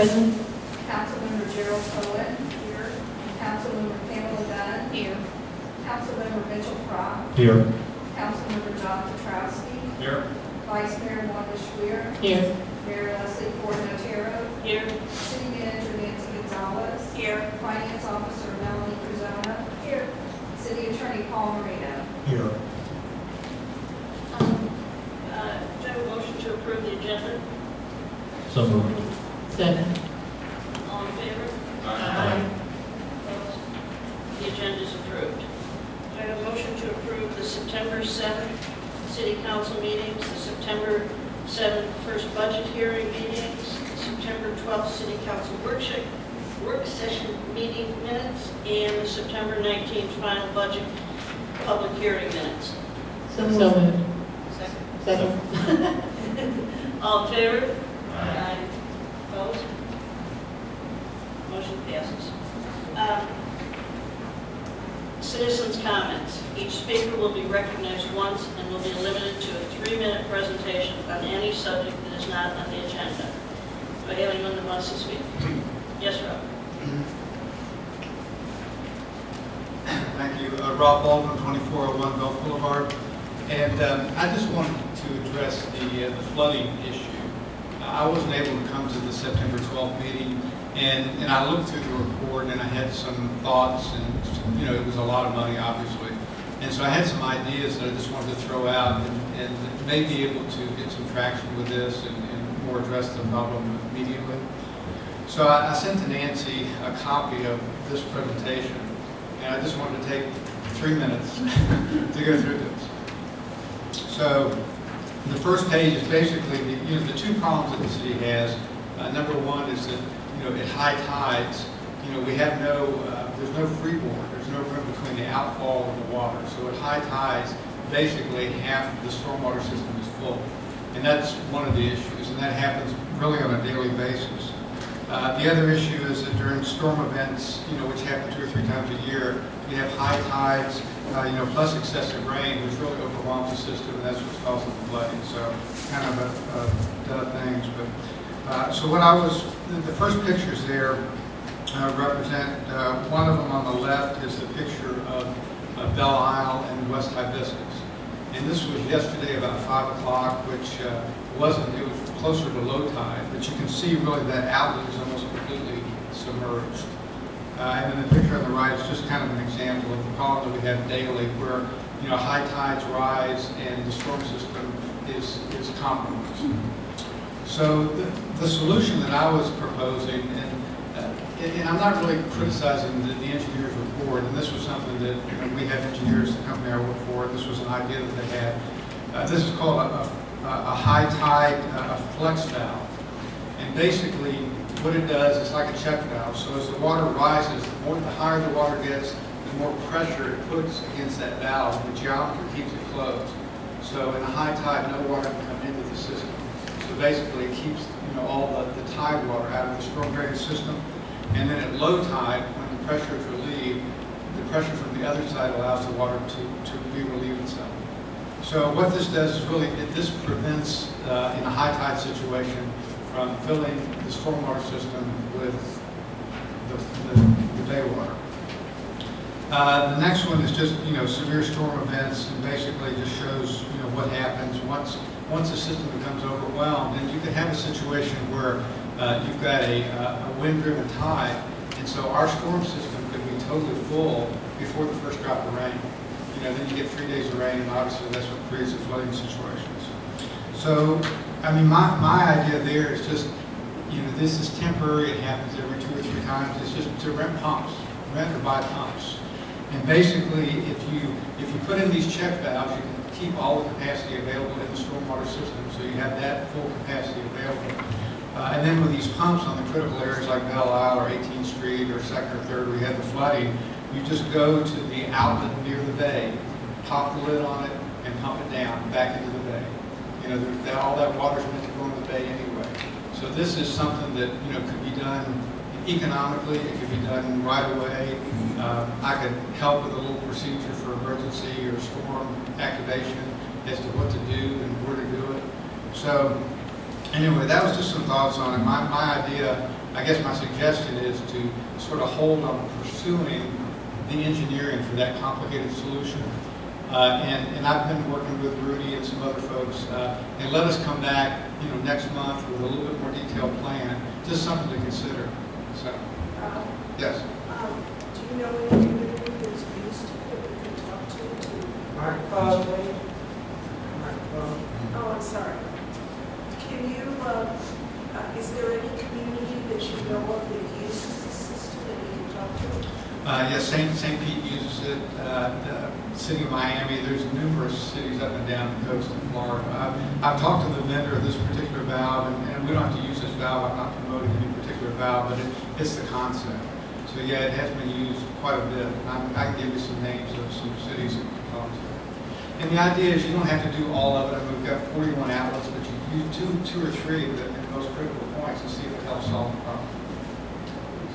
Present. Councilmember Gerald Cohen. Here. Councilmember Pamela Dunn. Here. Councilmember Mitchell Crop. Here. Councilmember John Petrowski. Here. Vice Mayor Wanda Schwer. Here. Mayor Leslie Ford Notaro. Here. City Manager Nancy Gonzalez. Here. Finance Officer Melanie Cruzona. Here. City Attorney Paul Marino. Here. Do I have a motion to approve the agenda? So moved. Second. All in favor? Aye. Opposed? The agenda is approved. Do I have a motion to approve the September 7th City Council meetings, the September 7th first budget hearing meetings, the September 12th City Council work session meeting minutes, and the September 19th final budget public hearing minutes? So moved. Second. All in favor? Aye. Opposed? Motion passes. Citizens' comments. Each speaker will be recognized once and will be limited to a 3-minute presentation on any subject that is not on the agenda. Do I have anyone that wants to speak? Yes, Rob. Thank you. Rob Baldwin, 2401 Gulf Boulevard. And I just wanted to address the flooding issue. I wasn't able to come to the September 12th meeting, and I looked through the report and I had some thoughts, and it was a lot of money, obviously. And so I had some ideas that I just wanted to throw out and may be able to get some traction with this and more address the problem immediately. So I sent to Nancy a copy of this presentation, and I just wanted to take 3 minutes to go through this. So the first page is basically the two problems that the city has. Number one is that at high tides, we have there's no freeboard. There's no room between the outfall and the water. So at high tides, basically half the stormwater system is full, and that's one of the issues, and that happens really on a daily basis. The other issue is that during storm events, which happen 2 or 3 times a year, you have high tides, plus excessive rain, which really overwhelms the system, and that's what's causing the flooding. So kind of things. But so the first pictures there represent, one of them on the left is the picture of Belle Isle and West Hibiscus. And this was yesterday about 5 o'clock, which it was closer to low tide, but you can see really that outlet is almost completely submerged. And then the picture on the right is just kind of an example of the problem that we have daily where, high tides rise and the storm system is compromised. So the solution that I was proposing, and I'm not really criticizing the engineer's report, and this was something that we have engineers, the company I work for, this was an idea that they had. This is called a high tide flex valve. And basically what it does is like a check valve. So as the water rises, the higher the water gets, the more pressure it puts against that valve. The geometry keeps it closed. So in a high tide, no water can come into the system. So basically it keeps all the tide water out of the storm drainage system. And then at low tide, when the pressure is relieved, the pressure from the other side allows the water to re-relieve itself. So what this does is really, this prevents, in a high tide situation, from filling the stormwater system with the bay water. The next one is just, severe storm events, and basically just shows, what happens once the system becomes overwhelmed. And you can have a situation where you've got a wind-driven tide, and so our storm system could be totally full before the first drop of rain. Then you get 3 days of rain, and obviously that's what creates the flooding situations. So, my idea there is just, this is temporary. It happens every 2 or 3 times. It's just to rent or buy pumps. And basically, if you put in these check valves, you can keep all the capacity available in the stormwater system, so you have that full capacity available. And then with these pumps on the critical areas like Belle Isle or 18th Street or 2nd or 3rd, where you had the flooding, you just go to the outlet near the bay, pop the lid on it, and pump it down back into the bay. All that water is meant to go in the bay anyway. So this is something that could be done economically. It could be done right away. I could help with a little procedure for emergency or storm activation as to what to do and where to do it. So anyway, that was just some thoughts on it. My idea, I guess my suggestion is to sort of hold on pursuing the engineering for that complicated solution. And I've been working with Rudy and some other folks, and let us come back, next month with a little bit more detailed plan, just something to consider. So, yes. Do you know anybody who's used that we can talk to? Microphone, please. Microphone. Oh, I'm sorry. Can you, is there any community that you know of that uses this system that we can talk to? Yes, St. Pete uses it, the city of Miami, there's numerous cities up and down the coast of Florida. I've talked to the vendor of this particular valve, and we don't have to use this valve, I'm not promoting any particular valve, but it's the concept. So yeah, it has been used quite a bit. I can give you some names of some cities that can talk to it. And the idea is you don't have to do all of it. I mean, we've got 41 outlets, but you use two or three of the most critical points and see if it helps solve the problem.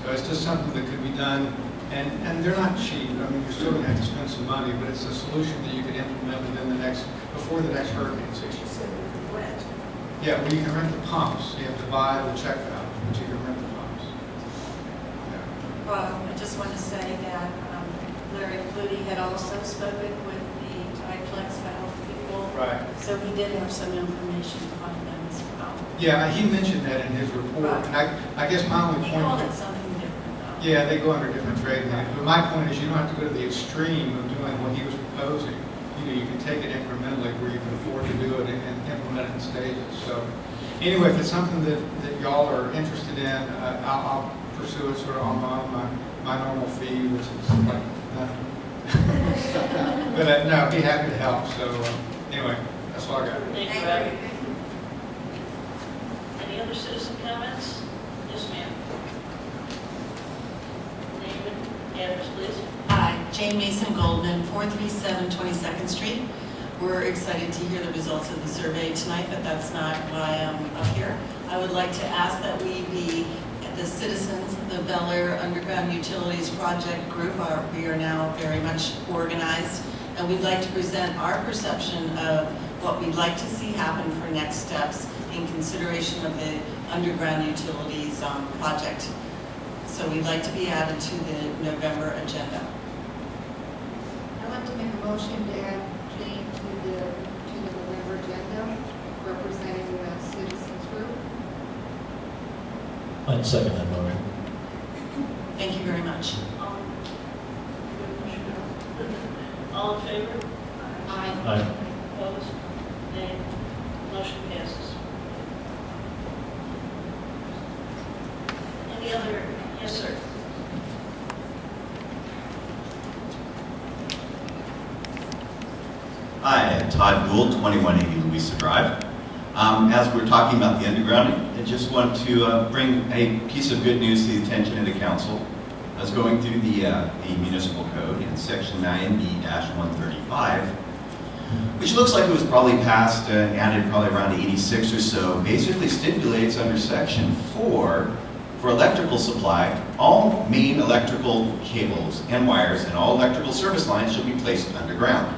So it's just something that could be done. And they're not cheap. I mean, you're still going to have to spend some money, but it's a solution that you can implement before the next hurricane season. You said we could rent. Yeah, well, you can rent the pumps. You have to buy the check valve, but you can rent the pumps. Yeah. I just want to say that Larry Flutie had also spoken with the Diplex valve people. Right. So he did have some information on them as well. Yeah, he mentioned that in his report, Right. and I guess my only He point. called it something different though. Yeah, they go under different trade names. But my point is you don't have to go to the extreme of doing what he was proposing. You can take it incrementally where you can afford to do it and implement it in stages. So anyway, if it's something that y'all are interested in, I'll pursue it sort of on my normal fee, which is like nothing. But no, I'd be happy to help. So anyway, that's all I got. Thank you, Robbie. Any other citizen comments? Yes, ma'am. Name and address, please. Hi, Jane Mason Goldman, 437 22nd Street. We're excited to hear the results of the survey tonight, but that's not why I'm up here. I would like to ask that we be, the citizens, the Bel Air Underground Utilities Project Group, we are now very much organized, and we'd like to present our perception of what we'd like to see happen for next steps in consideration of the underground utilities project. So we'd like to be added to the November agenda. I'd like to make a motion to add Jane to the November agenda, representing the citizens group. I'd second that motion. Thank you very much. All in favor? Aye. Opposed? Nay. Motion passes. Any other? Yes, sir. Hi, Todd Gould, 2180 Louisa Drive. As we're talking about the underground, I just want to bring a piece of good news to the attention of the council. I was going through the municipal code in section 9B-135, which looks like it was probably passed and added probably around 86 or so, basically stipulates under section 4, for electrical supply, all main electrical cables and wires and all electrical service lines shall be placed underground.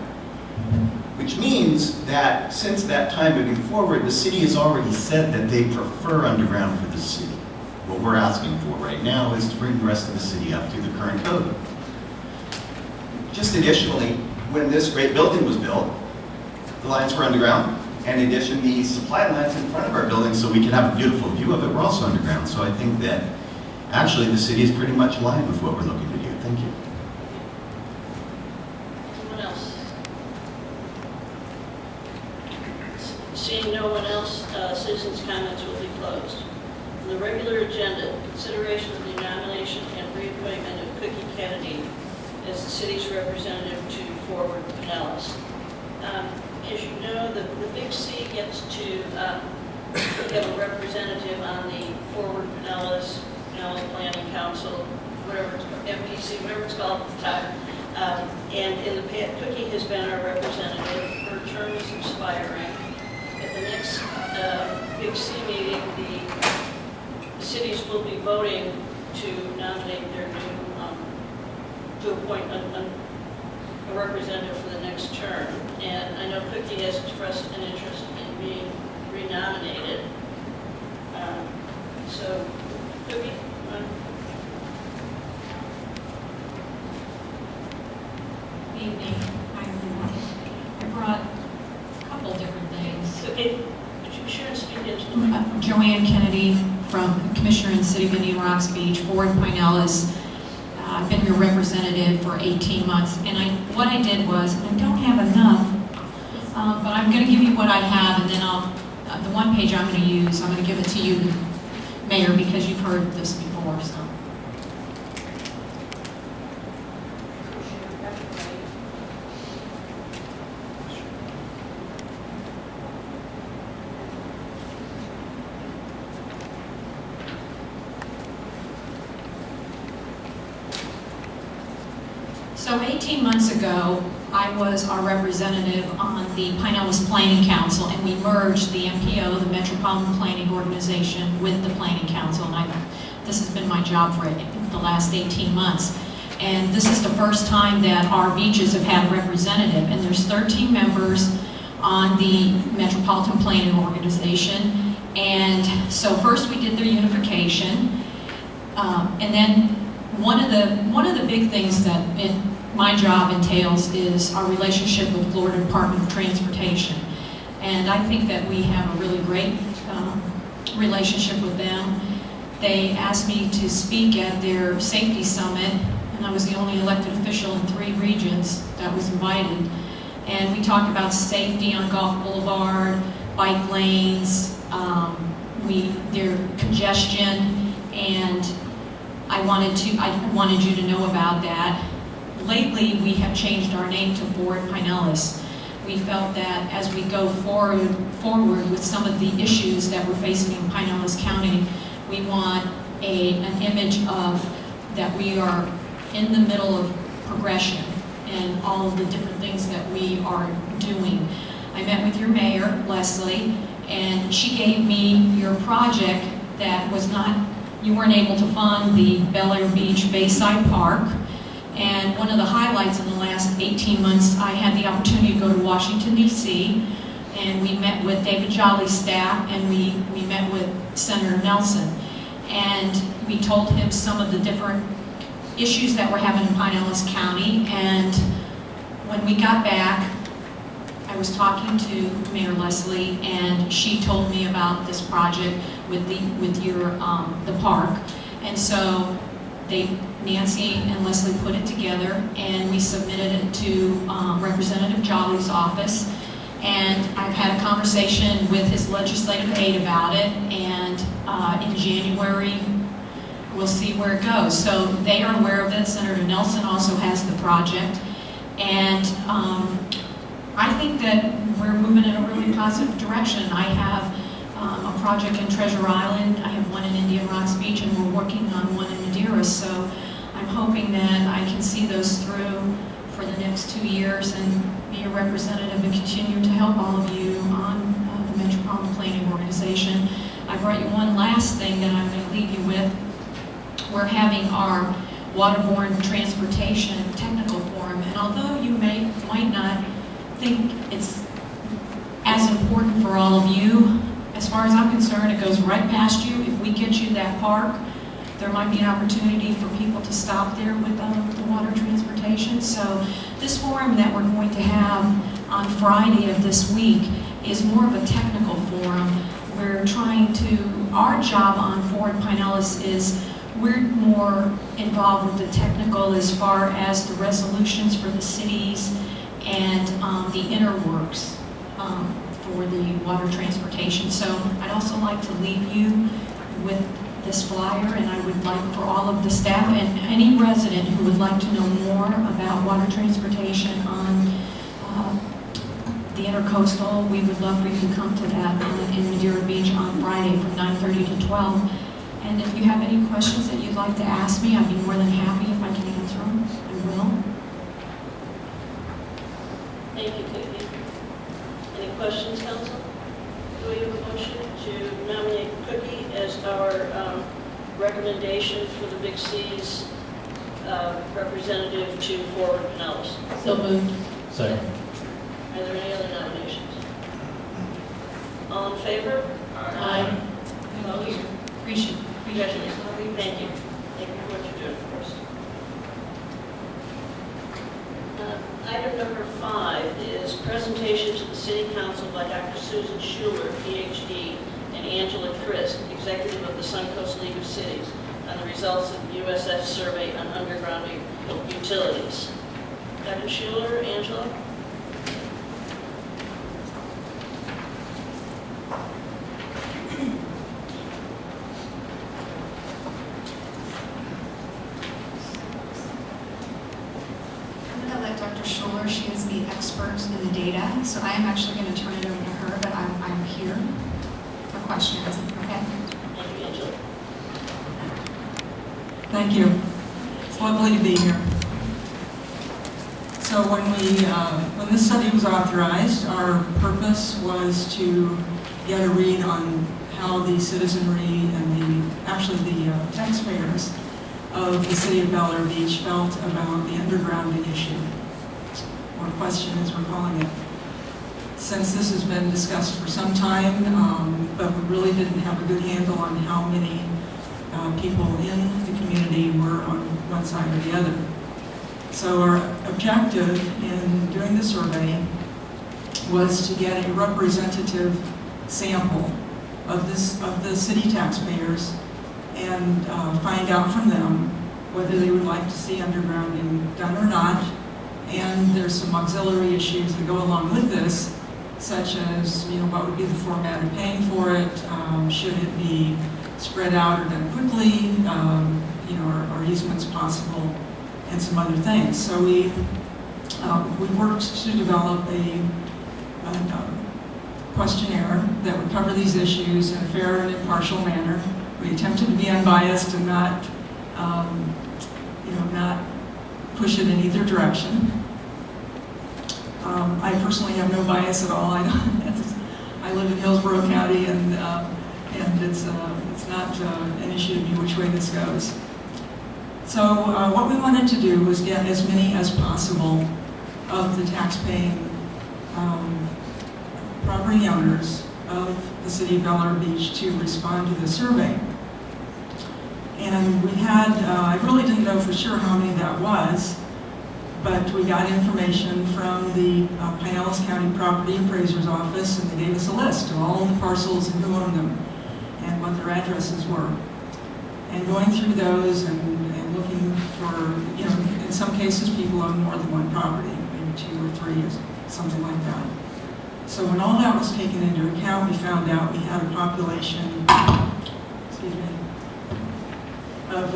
Which means that since that time moving forward, the city has already said that they prefer underground for the city. What we're asking for right now is to bring the rest of the city up to the current code. Just additionally, when this great building was built, the lines were underground. And in addition, the supply lines in front of our building, so we can have a beautiful view of it, were also underground. So I think that actually the city is pretty much aligned with what we're looking to do. Thank you. Anyone else? Seeing no one else, citizens' comments will be closed. On the regular agenda, consideration of the nomination and reappointment of Cookie Kennedy as the city's representative to Forward Pinellas. As you know, the Big C gets to get a representative on the Forward Pinellas Planning Council, whatever it's called, MPC, whatever it's called at the time. And in the past, Cookie has been our representative. Her term is expiring. At the next Big C meeting, the cities will be voting to nominate their new, to appoint a representative for the next term. And I know Cookie has expressed an interest in being renominated. So Cookie? Evening. Hi, everyone. I brought a couple different things. Cookie, could you share and speak into the mic? Joanne Kennedy, from Commissioner in the City of Indian Rocks Beach. Ford Pinellas. I've been your representative for 18 months, and what I did was, I don't have enough, but I'm going to give you what I have, and then the one page I'm going to use, I'm going to give it to you, Mayor, because you've heard this before, so. So 18 months ago, I was our representative on the Pinellas Planning Council, and we merged the MPO, the Metropolitan Planning Organization, with the Planning Council, and this has been my job for the last 18 months. And this is the first time that our beaches have had a representative, and there's 13 members on the Metropolitan Planning Organization. And so first we did their unification, and then one of the big things that my job entails is our relationship with Florida Department of Transportation. And I think that we have a really great relationship with them. They asked me to speak at their safety summit, and I was the only elected official in 3 regions that was invited. And we talked about safety on Gulf Boulevard, bike lanes, their congestion, and I wanted you to know about that. Lately, we have changed our name to Ford Pinellas. We felt that as we go forward with some of the issues that we're facing in Pinellas County, we want an image of that we are in the middle of progression and all of the different things that we are doing. I met with your mayor, Leslie, and she gave me your project that you weren't able to fund, the Bel Air Beach Bayside Park. And one of the highlights in the last 18 months, I had the opportunity to go to Washington, D.C., and we met with David Jolly's staff, and we met with Senator Nelson. And we told him some of the different issues that we're having in Pinellas County. And when we got back, I was talking to Mayor Leslie, and she told me about this project with the park. And so Nancy and Leslie put it together, and we submitted it to Representative Jolly's office. And I've had a conversation with his legislative aide about it, and in January, we'll see where it goes. So they are aware of it. Senator Nelson also has the project. And I think that we're moving in a really positive direction. I have a project in Treasure Island, I have one in Indian Rocks Beach, and we're working on one in Madeira. So I'm hoping that I can see those through for the next 2 years and be a representative and continue to help all of you on the Metropolitan Planning Organization. I brought you one last thing that I'm going to leave you with. We're having our Waterborne Transportation Technical Forum, and although you might not think it's as important for all of you, as far as I'm concerned, it goes right past you. If we get you that park, there might be an opportunity for people to stop there with the water transportation. So this forum that we're going to have on Friday of this week is more of a technical forum. Our job on Ford Pinellas is we're more involved with the technical as far as the resolutions for the cities and the inner works for the water transportation. So I'd also like to leave you with this flyer, and I would like for all of the staff and any resident who would like to know more about water transportation on the intercoastal, we would love for you to come to that in Madeira Beach on Friday from 9:30 to 12. And if you have any questions that you'd like to ask me, I'd be more than happy if I can answer them. I will. Thank you, Cookie. Any questions, council? Do we have a motion to nominate Cookie as our recommendation for the Big C's representative to Ford Pinellas? So moved. Second. Are there any other nominations? All in favor? Aye. Opposed? Appreciate it. Congratulations. Thank you. Thank you for what you're doing for us. Item number 5 is presentation to the City Council by Dr. Susan Schuler, PhD, and Angela Christ, Executive of the Suncoast League of Cities, on the results of the USF survey on undergrounding utilities. Dr. Schuler, Angela? I'm going to let Dr. Schuler, she is the expert in the data, so I am actually going to turn it over to her, but I'm here for questions, okay? Thank you, Angela. Thank you. It's lovely to be here. So when this study was authorized, our purpose was to get a read on how the citizenry and actually the taxpayers of the city of Bel Air Beach felt about the undergrounding issue, or question as we're calling it. Since this has been discussed for some time, but we really didn't have a good handle on how many people in the community were on one side or the other. So our objective in doing the survey was to get a representative sample of the city taxpayers and find out from them whether they would like to see undergrounding done or not. And there's some auxiliary issues that go along with this, such as, what would be the format of paying for it? Should it be spread out or done quickly? Are easements possible? And some other things. So we worked to develop a questionnaire that would cover these issues in a fair and impartial manner. We attempted to be unbiased and not push it in either direction. I personally have no bias at all. I live in Hillsborough County, and it's not an issue to me which way this goes. So what we wanted to do was get as many as possible of the tax-paying property owners of the city of Bel Air Beach to respond to the survey. And we had, I really didn't know for sure how many that was, but we got information from the Pinellas County Property Appraiser's Office, and they gave us a list of all the parcels and who owned them and what their addresses were. And going through those and looking for, in some cases people own more than one property, maybe 2 or 3 or something like that. So when all that was taken into account, we found out we had a population, of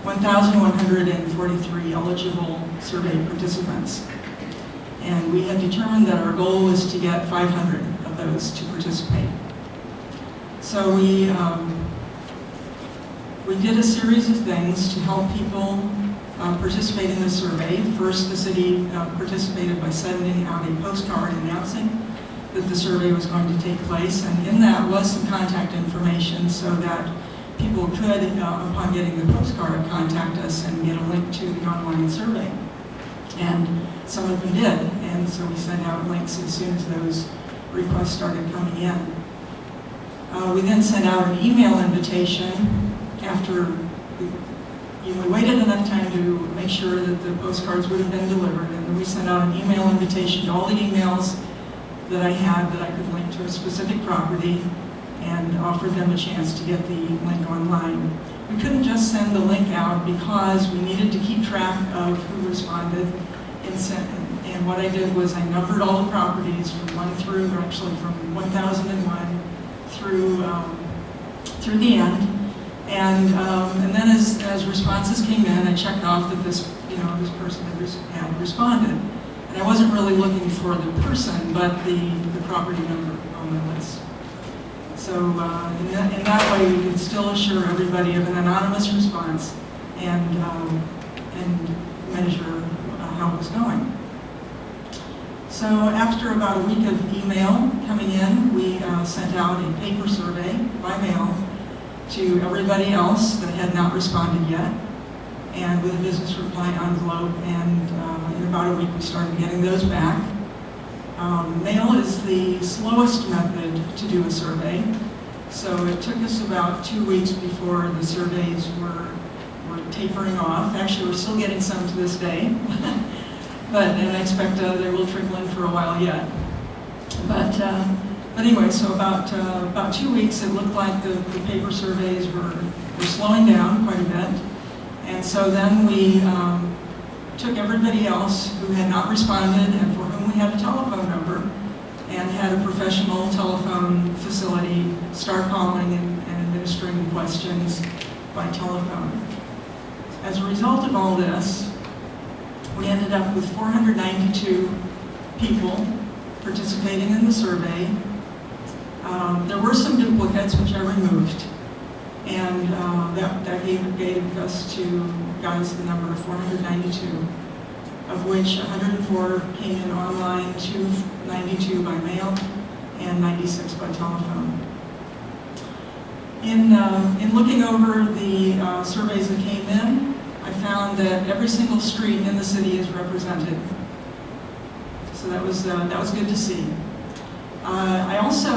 1,143 eligible survey participants. And we had determined that our goal was to get 500 of those to participate. So we did a series of things to help people participate in the survey. First, the city participated by sending out a postcard announcing that the survey was going to take place, and in that was some contact information so that people could, upon getting the postcard, contact us and get a link to the online survey. And some of them did, and so we sent out links as soon as those requests started coming in. We then sent out an email invitation after we waited enough time to make sure that the postcards would have been delivered, and then we sent out an email invitation to all the emails that I had that I could link to a specific property and offered them a chance to get the link online. We couldn't just send the link out because we needed to keep track of who responded and what I did was I numbered all the properties from 1 through, or actually from 1001 through the end. And then as responses came in, I checked off that this person had responded. And I wasn't really looking for the person, but the property number on the list. So in that way, we could still assure everybody of an anonymous response and measure how it was going. So after about a week of email coming in, we sent out a paper survey by mail to everybody else that had not responded yet, and with a business reply envelope, and in about a week we started getting those back. Mail is the slowest method to do a survey, So it took us about 2 weeks before the surveys were tapering off. Actually, we're still getting some to this day, and I expect they will trickle in for a while yet. But anyway, so about 2 weeks, it looked like the paper surveys were slowing down quite a bit. And so then we took everybody else who had not responded and for whom we had a telephone number and had a professional telephone facility start calling and administering questions by telephone. As a result of all this, we ended up with 492 people participating in the survey. There were some duplicates, which I removed, and that gave us the number of 492, of which 104 came in online, 292 by mail, and 96 by telephone. In looking over the surveys that came in, I found that every single street in the city is represented. So that was good to see. I also,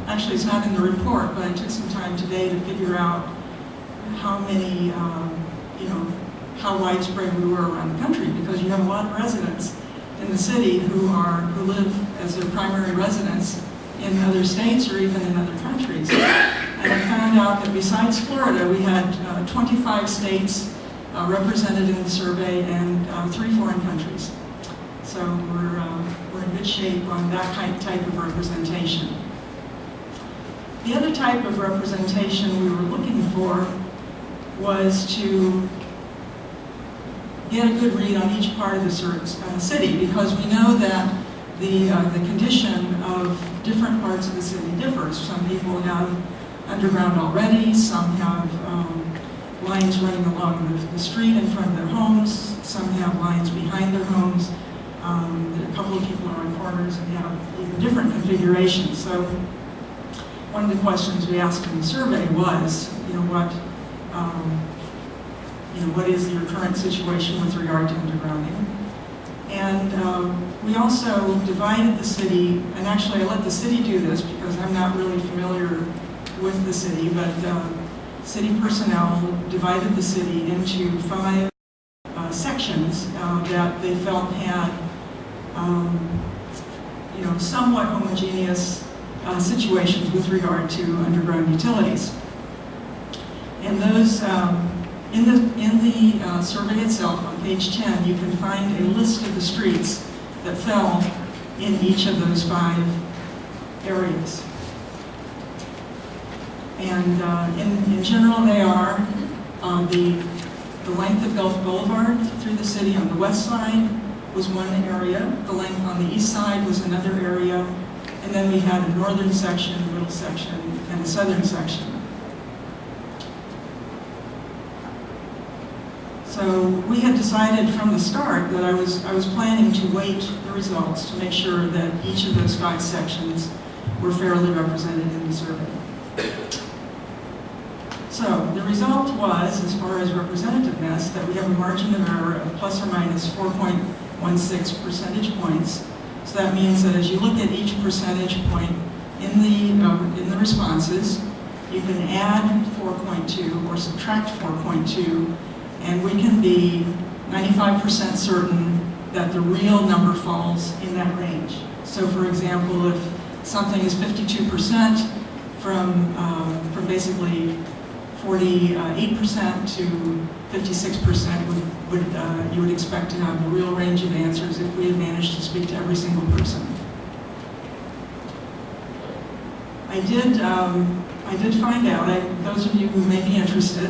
actually it's not in the report, but I took some time today to figure out how many, how widespread we were around the country, because you have a lot of residents in the city who live as their primary residence in other states or even in other countries. And I found out that besides Florida, we had 25 states represented in the survey and 3 foreign countries. So we're in good shape on that type of representation. The other type of representation we were looking for was to get a good read on each part of the city, because we know that the condition of different parts of the city differs. Some people have underground already, some have lines running along the street in front of their homes, some have lines behind their homes. A couple of people are on corners and have even different configurations. So one of the questions we asked in the survey was, what is your current situation with regard to undergrounding? And we also divided the city, and actually I let the city do this because I'm not really familiar with the city, but city personnel divided the city into 5 sections that they felt had somewhat homogeneous situations with regard to underground utilities. And those, in the survey itself, on page 10, you can find a list of the streets that fell in each of those 5 areas. And in general, they are the length of Gulf Boulevard through the city on the west side was one area, the length on the east side was another area, and then we had a northern section, a middle section, and a southern section. So we had decided from the start that I was planning to weight the results to make sure that each of those 5 sections were fairly represented in the survey. So the result was, as far as representativeness, that we have a margin of error of plus or minus 4.16 percentage points. So that means that as you look at each percentage point in the responses, you can add 4.2 or subtract 4.2, and we can be 95% certain that the real number falls in that range. So for example, if something is 52% from basically 48% to 56% you would expect to have the real range of answers if we had managed to speak to every single person. I did find out, those of you who may be interested,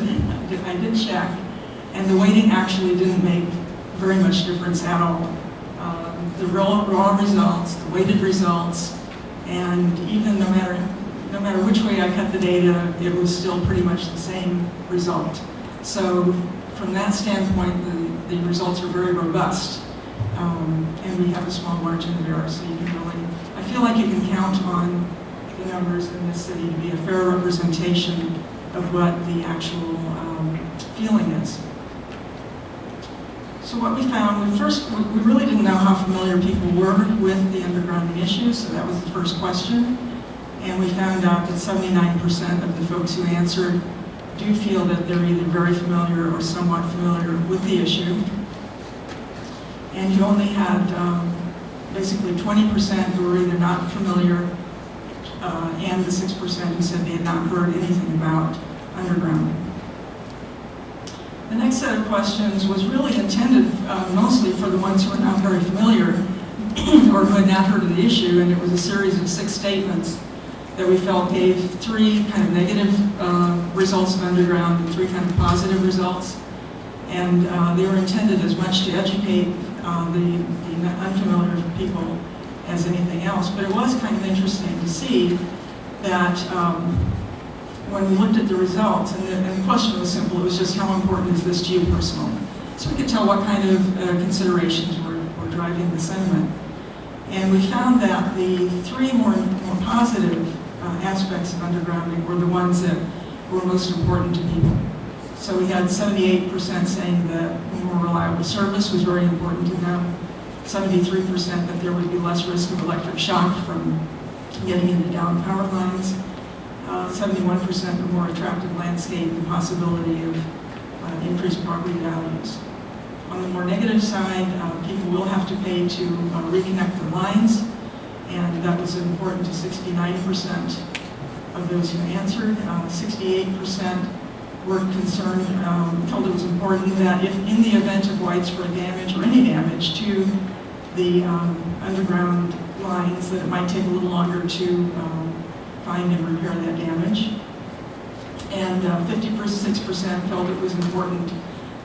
I did check, and the weighting actually didn't make very much difference at all. The raw results, the weighted results, and even no matter which way I cut the data, it was still pretty much the same result. So from that standpoint, the results are very robust, and we have a small margin of error, so you can really, I feel like you can count on the numbers in this city to be a fair representation of what the actual feeling is. So what we found, we really didn't know how familiar people were with the undergrounding issue, so that was the first question. And we found out that 79% of the folks who answered do feel that they're either very familiar or somewhat familiar with the issue. And you only had basically 20% who were either not familiar and the 6% who said they had not heard anything about undergrounding. The next set of questions was really intended mostly for the ones who are not very familiar or who had not heard of the issue, and it was a series of 6 statements that we felt gave 3 kind of negative results of underground and 3 kind of positive results. And they were intended as much to educate the unfamiliar people as anything else. But it was kind of interesting to see that when we looked at the results, and the question was simple, it was just how important is this to you personally? So we could tell what kind of considerations were driving the sentiment. And we found that the 3 more positive aspects of undergrounding were the ones that were most important to people. So we had 78% saying that more reliable service was very important to them, 73% that there would be less risk of electric shock from getting into down power lines, 71% a more attractive landscape and possibility of increased property values. On the more negative side, people will have to pay to reconnect the lines, and that was important to 69% of those who answered. 68% were concerned, felt it was important that if in the event of widespread damage or any damage to the underground lines, that it might take a little longer to find and repair that damage. And 56% felt it was important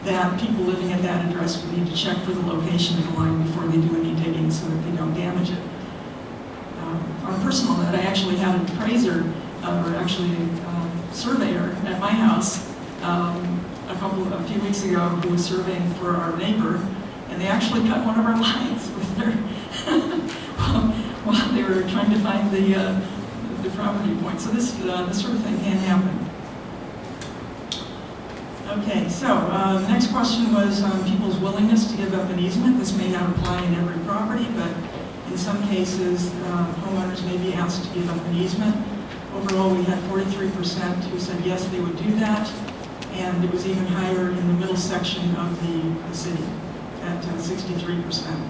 that people living at that address would need to check for the location of the line before they do any digging so that they don't damage it. On a personal note, I actually had an appraiser, or actually a surveyor at my house a few weeks ago who was surveying for our neighbor, and they actually cut one of our lines with their while they were trying to find the property point. So this sort of thing can happen. Okay, so the next question was people's willingness to give up an easement. This may not apply in every property, but in some cases, homeowners may be asked to give up an easement. Overall, we had 43% who said yes, they would do that, and it was even higher in the middle section of the city at 63%.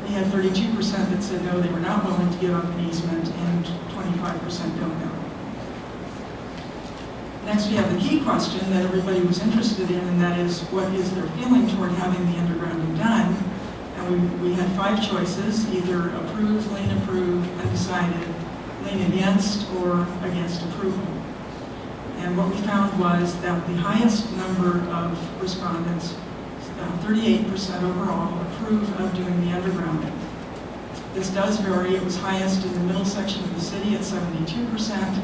We had 32% that said no, they were not willing to give up an easement, and 25% don't know. Next, we have the key question that everybody was interested in, and that is, what is their feeling toward having the undergrounding done? And we had 5 choices, either approve, lean approve, undecided, lean against, or against approval. And what we found was that the highest number of respondents, 38% overall, approve of doing the undergrounding. This does vary. It was highest in the middle section of the city at 72%,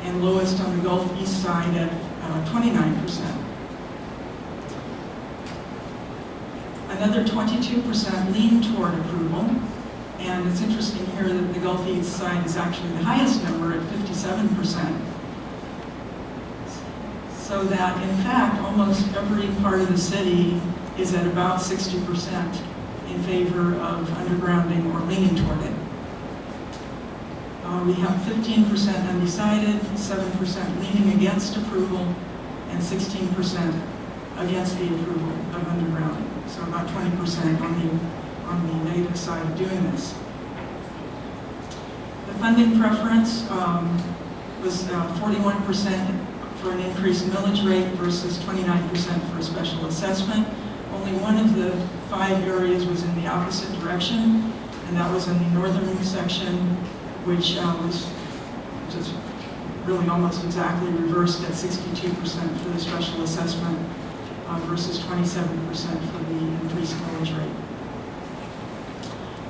and lowest on the Gulf East side at 29%. Another 22% lean toward approval, and it's interesting here that the Gulf East side is actually the highest number at 57%. So that, in fact, almost every part of the city is at about 60% in favor of undergrounding or leaning toward it. We have 15% undecided, 7% leaning against approval, and 16% against the approval of undergrounding. So about 20% on the negative side of doing this. The funding preference was 41% for an increased millage rate versus 29% for a special assessment. Only one of the 5 areas was in the opposite direction, and that was in the northern section, which was just really almost exactly reversed at 62% for the special assessment versus 27% for the increased millage rate.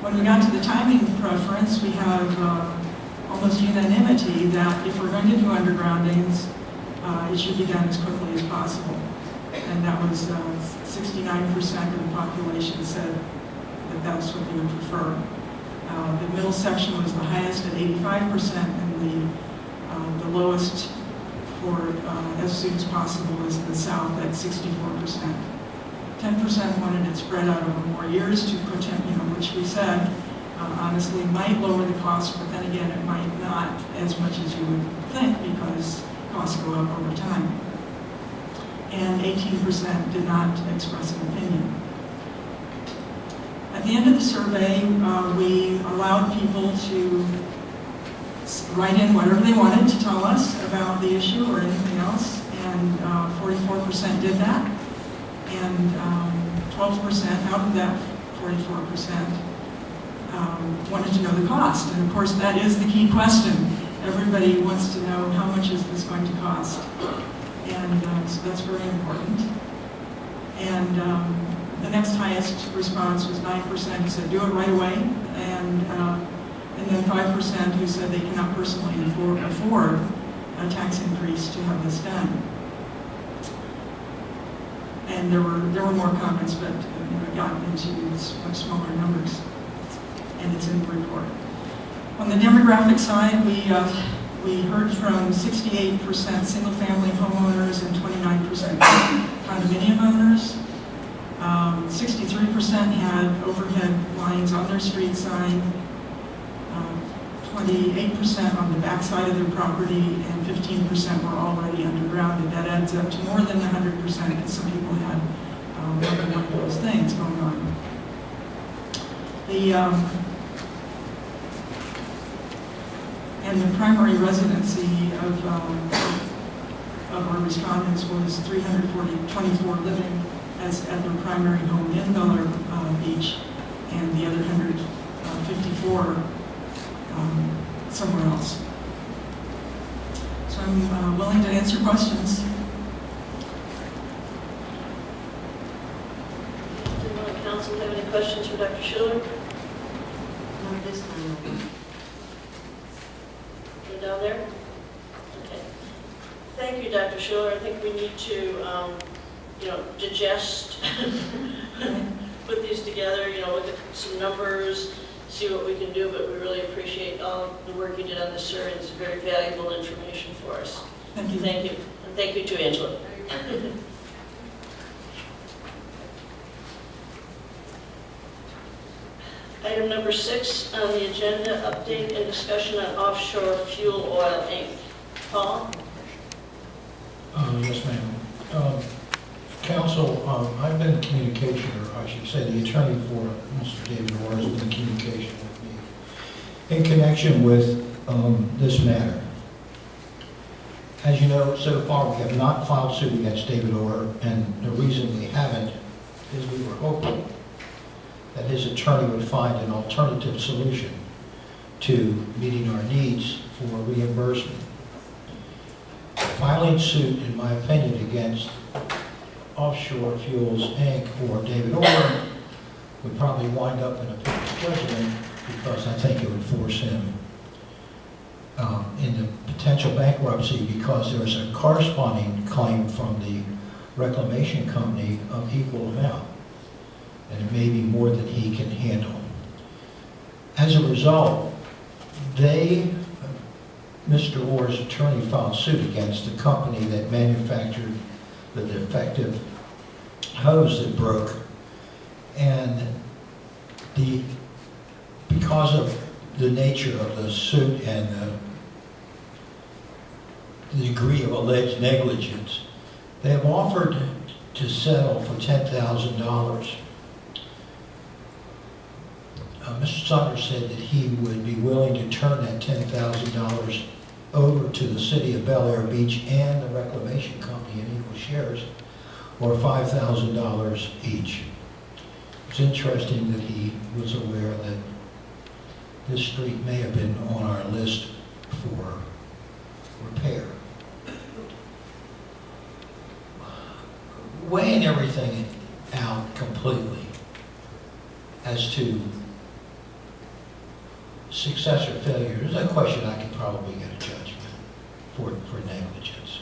When we got to the timing preference, we have almost unanimity that if we're going to do undergroundings, it should be done as quickly as possible. And that was 69% of the population said that that's what they would prefer. The middle section was the highest at 85%, and the lowest for as soon as possible was the south at 64%. 10% wanted it spread out over more years to which we said honestly might lower the cost, but then again, it might not as much as you would think because costs go up over time. And 18% did not express an opinion. At the end of the survey, we allowed people to write in whatever they wanted to tell us about the issue or anything else, and 44% did that, and 12% out of that 44% wanted to know the cost. And of course, that is the key question. Everybody wants to know how much is this going to cost, and so that's very important. And the next highest response was 9% who said do it right away, and then 5% who said they cannot personally afford a tax increase to have this done. And there were more comments, but it got into much smaller numbers, and it's in the report. On the demographic side, we heard from 68% single-family homeowners and 29% condominium owners. 63% had overhead lines on their street sign, 28% on the backside of their property, and 15% were already underground, and that adds up to more than 100% because some people had more than one of those things going on. And the primary residency of our respondents was 324 living at their primary home in Bel Air Beach, and the other 154 somewhere else. So I'm willing to answer questions. Does anyone on council have any questions for Dr. Schiller? Not this time. Go down there? Okay. Thank you, Dr. Schiller. I think we need to, digest, put these together, look at some numbers, see what we can do, but we really appreciate all the work you did on this survey. It's very valuable information for us. Thank you. Thank you. And thank you to Angela. Item number 6 on the agenda, update and discussion on offshore fuel oil, Inc. Paul? Yes, ma'am. Council, I've been in communication, or I should say the attorney for Mr. David Orr has been in communication with me in connection with this matter. As you know, so far we have not filed suit against David Orr, and the reason we haven't is we were hoping that his attorney would find an alternative solution to meeting our needs for reimbursement. Filing suit, in my opinion, against Offshore Fuels, Inc. or David Orr would probably wind up in a people's judgment because I think it would force him into potential bankruptcy because there's a corresponding claim from the reclamation company of equal amount, and it may be more than he can handle. As a result, Mr. Orr's attorney filed suit against the company that manufactured the defective hose that broke, and because of the nature of the suit and the degree of alleged negligence, they have offered to settle for $10,000. Mr. Saunders said that he would be willing to turn that $10,000 over to the city of Bel Air Beach and the reclamation company in equal shares, or $5,000 each. It's interesting that he was aware that this street may have been on our list for repair. Weighing everything out completely as to success or failure, there's no question I could probably get a judgment for negligence.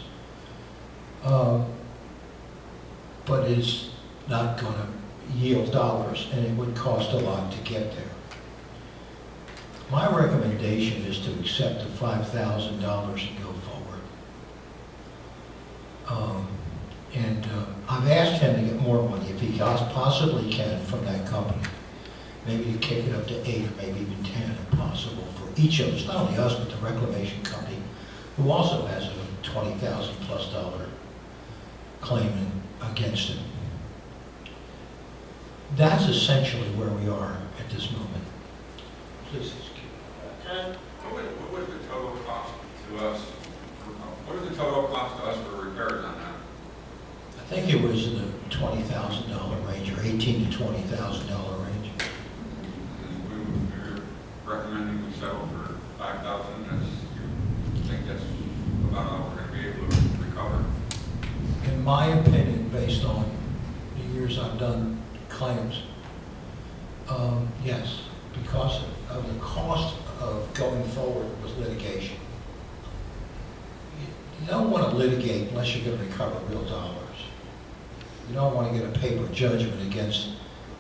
But it's not going to yield dollars, and it would cost a lot to get there. My recommendation is to accept the $5,000 and go forward. I've asked him to get more money if he possibly can from that company. maybe to kick it up to 8 or maybe even 10 if possible for each of us, not only us, but the reclamation company, who also has a $20,000+ claim against him. That's essentially where we are at this moment. Please excuse Tom? What was the total cost to us? What was the total cost to us for repairs on that? I think it was in the $20,000 range, or $18,000 to $20,000 range. We were recommending we settle for $5,000. I think that's about all we're going to be able to recover. In my opinion, based on the years I've done claims, yes, because of the cost of going forward with litigation. You don't want to litigate unless you're going to recover real dollars. You don't want to get a paper judgment against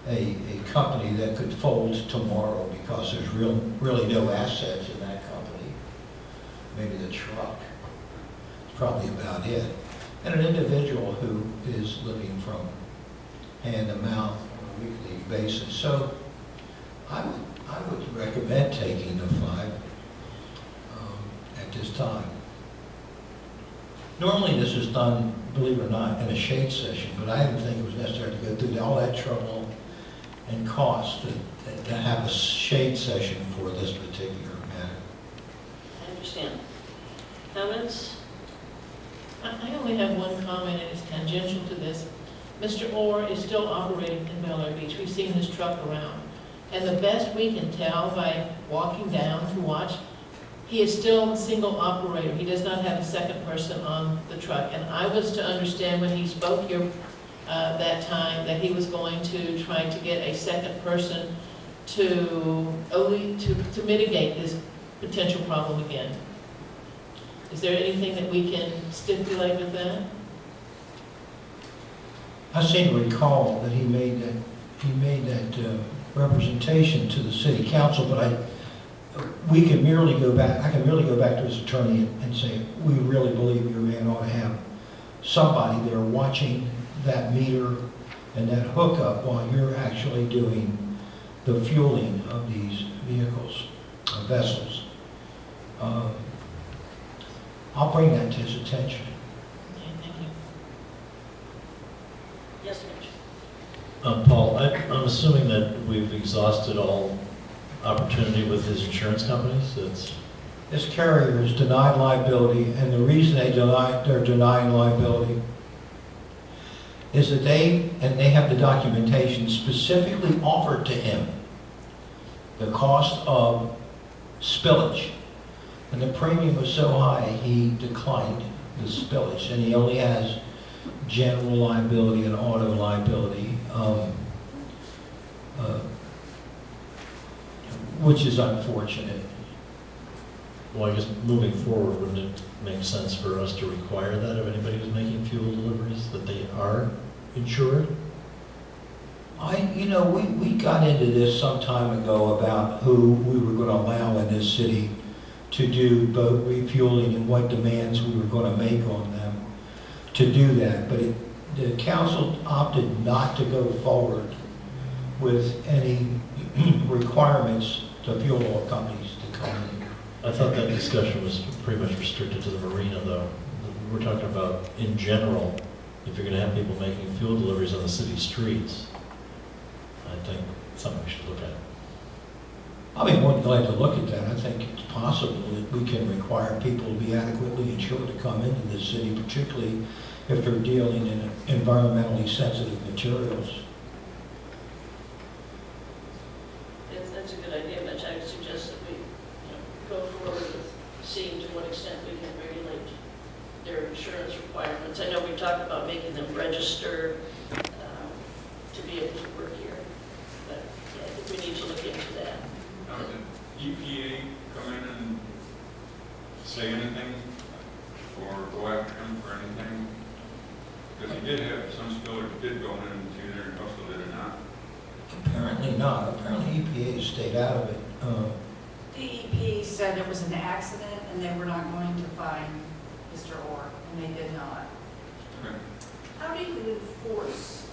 a company that could fold tomorrow because there's really no assets in that company. Maybe the truck. It's probably about it. And an individual who is living from hand to mouth on a weekly basis. So I would recommend taking the 5 at this time. Normally this is done, believe it or not, in a shade session, but I didn't think it was necessary to go through all that trouble and cost to have a shade session for this particular matter. I understand. Comments? I only have one comment, and it's tangential to this. Mr. Orr is still operating in Bel Air Beach. We've seen his truck around. And the best we can tell by walking down to watch, he is still a single operator. He does not have a second person on the truck. And I was to understand when he spoke here that time that he was going to try to get a second person to mitigate this potential problem again. Is there anything that we can stipulate with that? I seem to recall that he made that representation to the city council, but I can merely go back to his attorney and say, we really believe your man ought to have somebody there watching that meter and that hookup while you're actually doing the fueling of these vehicles, vessels. I'll bring that to his attention. Okay, thank you. Yes, Mitch? Paul, I'm assuming that we've exhausted all opportunity with his insurance companies. This carrier is denied liability, and the reason they're denying liability is that they have the documentation specifically offered to him the cost of spillage. And the premium was so high, he declined the spillage, and he only has general liability and auto liability, which is unfortunate. Well, I guess moving forward, wouldn't it make sense for us to require that of anybody who's making fuel deliveries, that they are insured? We got into this some time ago about who we were going to allow in this city to do boat refueling and what demands we were going to make on them to do that. But the council opted not to go forward with any requirements to fuel oil companies to come in. I thought that discussion was pretty much restricted to the marina, though. We're talking about, in general, if you're going to have people making fuel deliveries on the city streets, I think it's something we should look at. I'll be more than glad to look at that. I think it's possible that we can require people to be adequately insured to come into this city, particularly if they're dealing in environmentally sensitive materials. That's a good idea, Mitch. I would suggest that we go forward with seeing to what extent we can regulate their insurance requirements. I know we talked about making them register to be able to work here, but yeah, I think we need to look into that. Now, did EPA come in and say anything or go after him for anything? Because he did have some spillage did go into there, and also did it not? Apparently not. Apparently EPA has stayed out of it. DEP said it was an accident and they were not going to fine Mr. Orr, and they did not. Okay. How do you enforce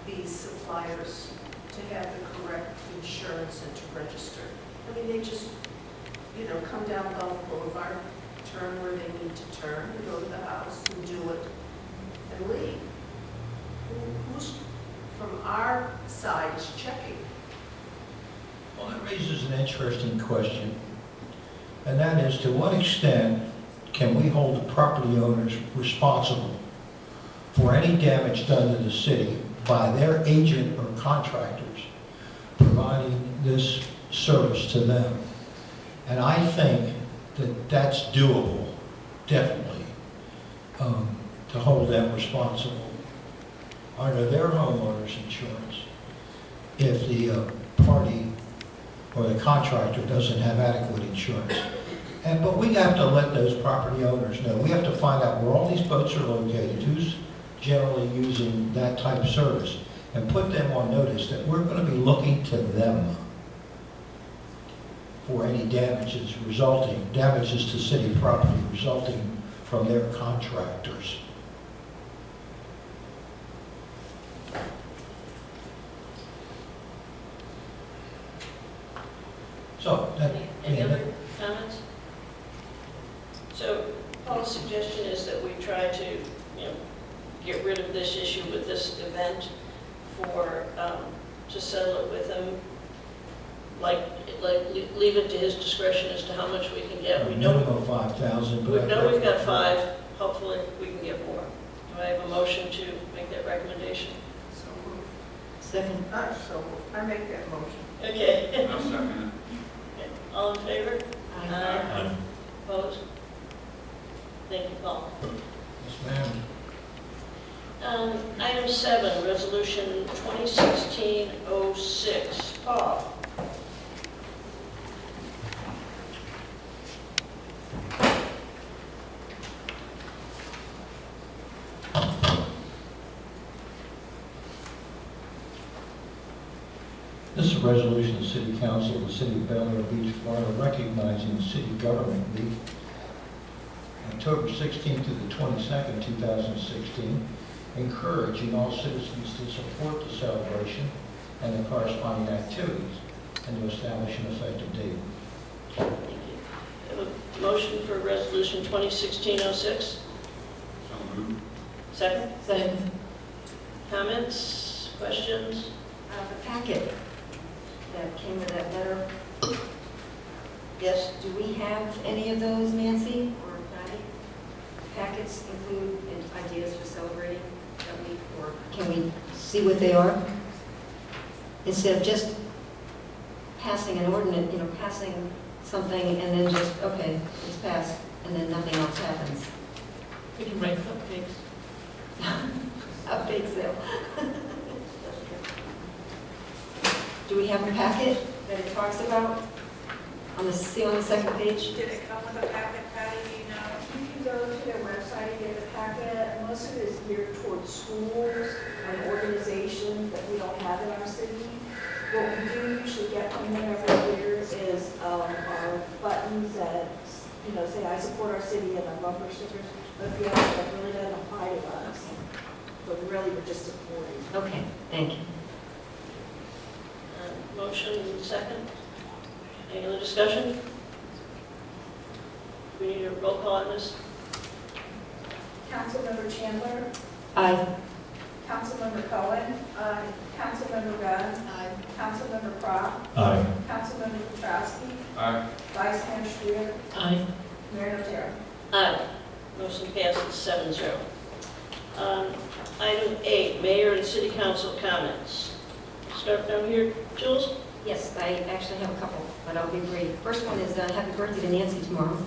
these suppliers to have the correct insurance and to register. I mean, they just, come down Gulf Boulevard, turn where they need to turn, and go to the house and do it, and leave. Who's, from our side, is checking? Well, that raises an interesting question, and that is, to what extent can we hold the property owners responsible for any damage done to the city by their agent or contractors providing this service to them? And I think that that's doable, definitely, to hold them responsible under their homeowner's insurance if the party or the contractor doesn't have adequate insurance. But we have to let those property owners know. We have to find out where all these boats are located, who's generally using that type of service, and put them on notice that we're going to be looking to them for any damages to city property resulting from their contractors. So, Any other comments? So Paul's suggestion is that we try to, get rid of this issue with this event to settle it with him, leave it to his discretion as to how much we can get. We know minimum 5,000. we know we've got 5, hopefully we can get more. Do I have a motion to make that recommendation? So moved. Second. So moved. I make that motion. Okay. I'll second it. All in favor? Aye. Opposed? Thank you, Paul. Yes, ma'am. Item 7, Resolution 2016-06. Paul? This is a resolution of the City Council of the City of Bel Air Beach, Florida, recognizing City Government Week, October 16th to the 22nd, 2016, encouraging all citizens to support the celebration and the corresponding activities, and to establish an effective date. Thank you. Have a motion for Resolution 2016-06? So moved. Second? Second. Comments? Questions? The packet that came with that letter, Yes? do we have any of those, Nancy or Patty? Packets include ideas for celebrating that week, or can we see what they are? Instead of just passing an ordinance, passing something and then just, okay, it's passed, and then nothing else happens. We can write cupcakes. A big sale. Do we have a packet that it talks about? On the second page? Did it come with a packet, Patty, do you know? You can go to their website and get the packet, and most of it is geared towards schools and organizations that we don't have in our city. What we do usually get from them every year is our buttons that, say, I support our city, and our bumper stickers, but if you have, that really doesn't apply to us. But really, we're just supporting. Okay, thank you. Motion second. Any other discussion? We need a roll call on this. Councilmember Chandler? Aye. Councilmember Cohen? Aye. Councilmember Gunn? Aye. Councilmember Crop? Aye. Councilmember Petrowski? Aye. Vice Mayor Streeter? Aye. Mayor Notaro? Aye. Motion passes 7-0. Item 8, Mayor and City Council comments. Start down here, Jules? Yes, I actually have a couple, but I'll be brief. First one is happy birthday to Nancy tomorrow.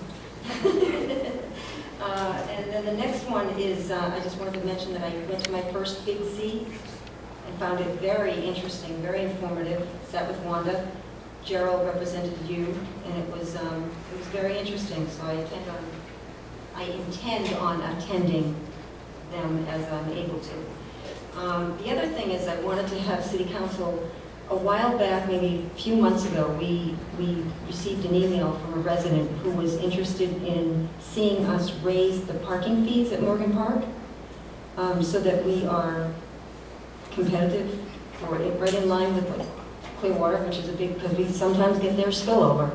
And then the next one is, I just wanted to mention that I went to my first Big Z and found it very interesting, very informative. Sat with Wanda. Gerald represented you, and it was very interesting, so I intend on attending them as I'm able to. The other thing is I wanted to have City Council, a while back, maybe a few months ago, we received an email from a resident who was interested in seeing us raise the parking fees at Morgan Park so that we are competitive right in line with like Clearwater, which is a big, because we sometimes get their spillover.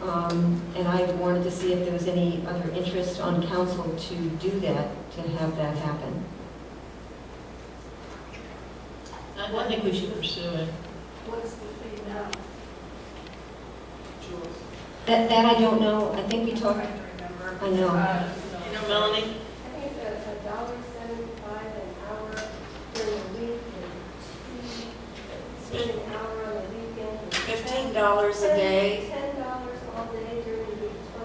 And I wanted to see if there was any other interest on council to do that, to have that happen. I think we should pursue it. What is the fee now? Jules? That I don't know. I think we talked, I know. You know, Melanie? I think it's $1.75 an hour during the week and spend an hour on the weekend. $15 a day $10 all day during the week, $20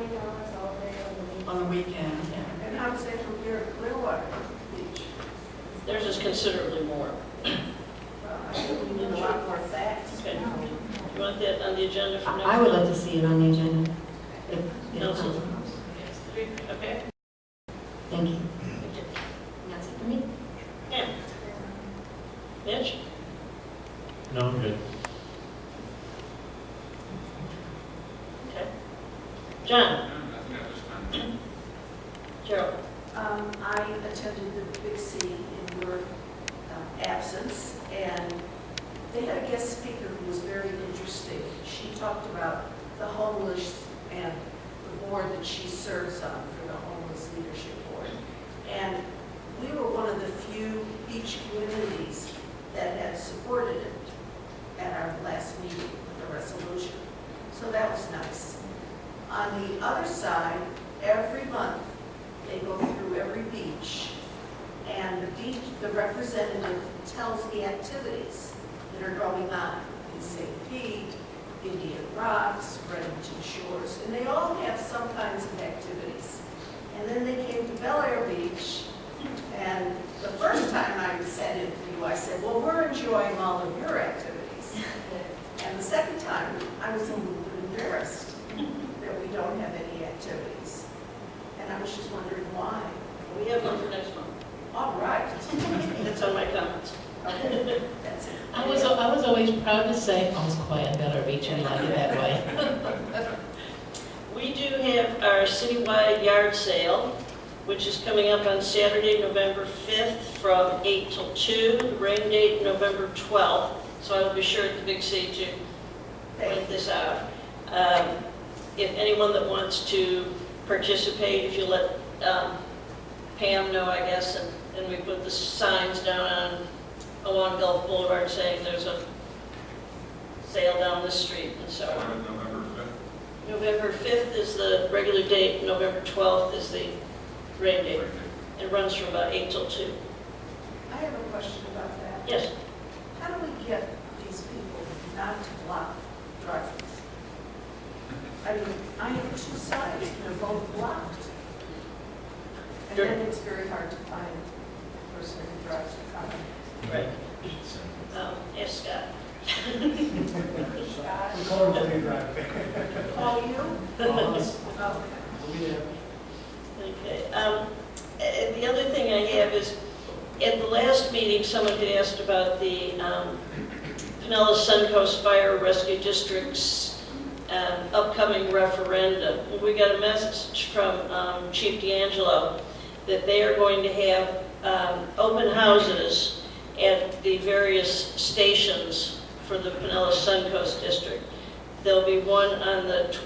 all day on the weekend. on the weekend, yeah. And how is that from here at Clearwater Beach? Theirs is considerably more. Well, I think we need a lot more facts. Okay. You want that on the agenda for next month? I would like to see it on the agenda. If Council. possible. Okay. Thank you. And that's it for me. Yeah. Mitch? No, I'm good. Okay. John? Nothing at this time. Gerald? I attended the Big C in your absence, and they had a guest speaker who was very interesting. She talked about the homeless and the board that she serves on for the Homeless Leadership Board. And we were one of the few beach communities that had supported it at our last meeting with the resolution. So that was nice. On the other side, every month, they go through every beach, and the representative tells the activities that are going on in St. Pete, Indian Rocks, Redington Shores, and they all have some kinds of activities. And then they came to Bel Air Beach, and the first time I sat in for you, I said, well, we're enjoying all of your activities. And the second time, I was a little bit embarrassed that we don't have any activities. And I was just wondering why. We have one for next month. All right. That's on my comments. Okay, that's it. I was always proud to say, I was quiet about our beach, and I like it that way. We do have our citywide yard sale, which is coming up on Saturday, November 5th from 8 till 2, the rain date November 12th. So I will be sure at the Big C to point this out. If anyone that wants to participate, if you let Pam know, I guess, and we put the signs down along Gulf Boulevard saying there's a sale down the street and so on. When is November 5th? November 5th is the regular date, November 12th is the rain date. It runs from about 8 till 2. I have a question about that. Yes? How do we get these people not to block driveways? I mean, I have two sides, and they're both blocked. And then it's very hard to find the person who drives the car. Right. Ask Scott. Scott? We call her when you drive. Call you? Okay. Okay. The other thing I have is, at the last meeting, someone had asked about the Pinellas Suncoast Fire Rescue District's upcoming referendum. We got a message from Chief D'Angelo that they are going to have open houses at the various stations for the Pinellas Suncoast District. There'll be one on the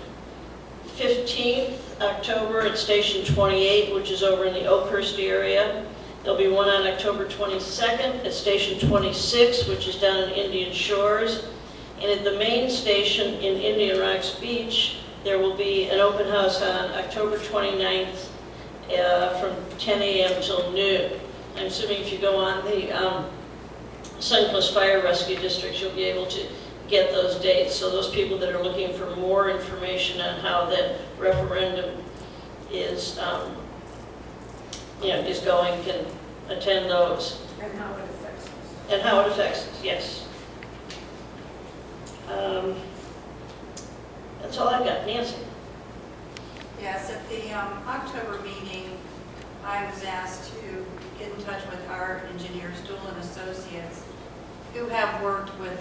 15th October at Station 28, which is over in the Oakhurst area. There'll be one on October 22nd at Station 26, which is down in Indian Shores. And at the main station in Indian Rocks Beach, there will be an open house on October 29th from 10 a.m. till noon. I'm assuming if you go on the Suncoast Fire Rescue District, you'll be able to get those dates. So those people that are looking for more information on how that referendum is, is going can attend those. And how it affects us. And how it affects us, yes. That's all I've got. Nancy? Yes, at the October meeting, I was asked to get in touch with our engineers, Doolin Associates, who have worked with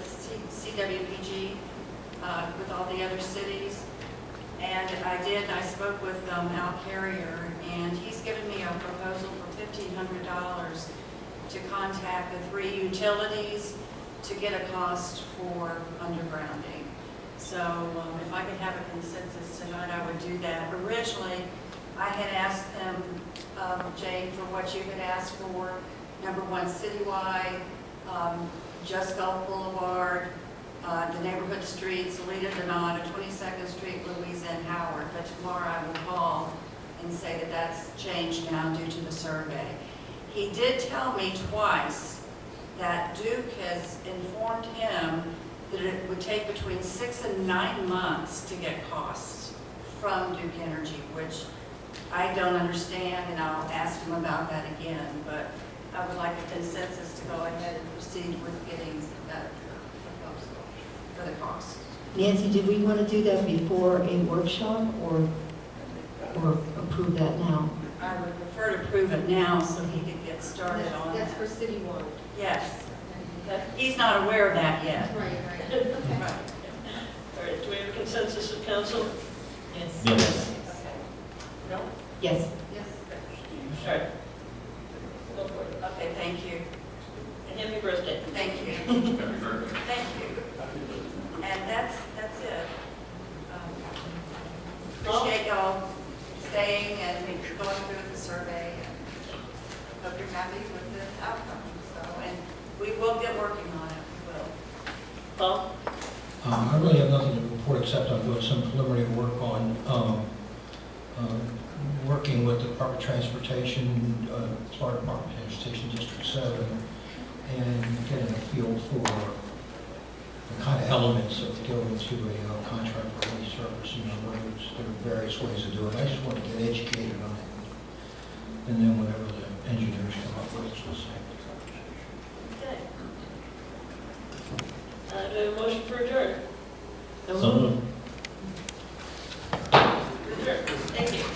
CWPG, with all the other cities. And I did, I spoke with Al Carrier, and he's given me a proposal for $1,500 to contact the 3 utilities to get a cost for undergrounding. So if I could have a consensus tonight, I would do that. Originally, I had asked them, Jane, for what you had asked for. Number one, citywide, just Gulf Boulevard, the neighborhood streets, Alita Donata, 22nd Street, Louise and Howard. But tomorrow I will call and say that that's changed now due to the survey. He did tell me twice that Duke has informed him that it would take between 6 and 9 months to get costs from Duke Energy, which I don't understand, and I'll ask him about that again. But I would like a consensus to go ahead and proceed with getting that proposal for the cost. Nancy, did we want to do that before a workshop or approve that now? I would prefer to prove it now so he could get started on That's it. for citywide. Yes. He's not aware of that yet. Right. Right. All right, do we have a consensus of council? Yes. Yes. No? Yes. Yes. All right. Go for it. Okay, thank you. And happy birthday. Thank you. Happy birthday. Thank you. And that's it. Appreciate y'all staying and going through the survey. And hope you're happy with the outcome. So, and we will get working on it. We will. Paul? I really have nothing to report except I'm doing some preliminary work on working with the Department of Transportation, Florida Department of Transportation District 7, and getting a feel for the kind of elements that go into a contract for any service, roads. There are various ways of doing it. I just want to get educated on it. And then whatever the engineers come up with, we'll see. Okay. Do we have a motion for adjourn? So moved.